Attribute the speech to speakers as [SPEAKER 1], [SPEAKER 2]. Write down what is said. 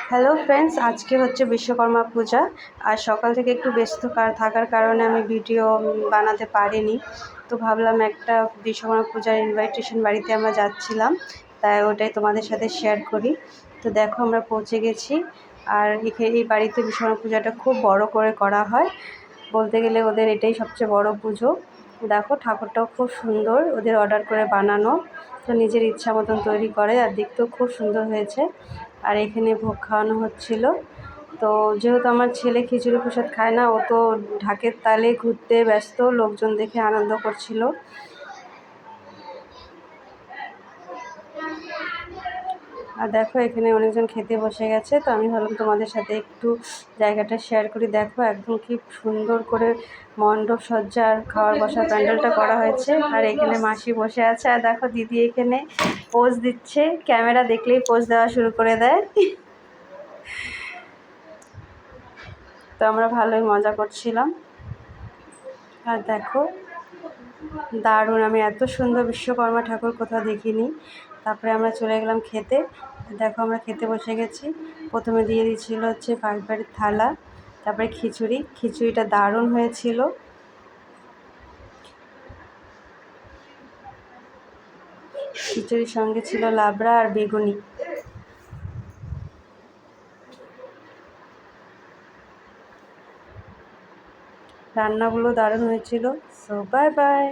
[SPEAKER 1] Hello friends, আজকে হচ্ছে বিশ্বকর্মা পূজা। আর সকাল থেকে একটু ব্যস্ত থাকার কারণে আমি ভিডিও বানাতে পারিনি। তো ভাবলাম একটা বিশ্বকর্মা পূজার ইনভাইটেশন বাড়িতে আমরা যাচ্ছিলাম, তাই ওটাই তোমাদের সাথে শেয়ার করি। তো দেখো আমরা পৌঁছে গেছি। আর এই বাড়িতে বিশ্বকর্মা পূজাটা খুব বড় করে করা হয়, বলতে গেলে ওদের এটাই সবচেয়ে বড় পুজো। দেখো ঠাকুরটাও খুব সুন্দর, ওদের অর্ডার করে বানানো, তো নিজের ইচ্ছা মতন তৈরি করে, আর দেখতেও খুব সুন্দর হয়েছে। আর এখানে ভোগ খাওয়ানো হচ্ছিল। তো যেহেতু আমার ছেলে খিচুড়ি প্রসাদ খায় না, ও তো ঢাকের তালে ঘুরতে ব্যস্ত, লোকজন দেখে আনন্দ করছিল। আর দেখো এখানে অনেকজন খেতে বসে গেছে, তো আমি ভাবলাম তোমাদের সাথে একটু জায়গাটা শেয়ার করি। দেখো একদম কি সুন্দর করে মণ্ডপ সজ্জা আর খাওয়ার বসার প্যান্ডেলটা করা হয়েছে। আর এখানে মাসি বসে আছে, আর দেখো দিদি এখানে পোজ দিচ্ছে, ক্যামেরা দেখলেই পোজ দেওয়া শুরু করে দেয়। তো আমরা ভালোই মজা করছিলাম। আর দেখো দারুণ, আমি এত সুন্দর বিশ্বকর্মা ঠাকুর কোথাও দেখিনি। তারপরে আমরা চলে গেলাম খেতে। দেখো আমরা খেতে বসে গেছি। প্রথমে দিয়ে দিয়েছিল হচ্ছে ফাইবারের থালা, তারপরে খিচুড়িটা দারুণ হয়েছিল। খিচুড়ির সঙ্গে ছিল লাবড়া আর বেগুনি। রান্নাগুলো দারুণ হয়েছিল। So bye bye.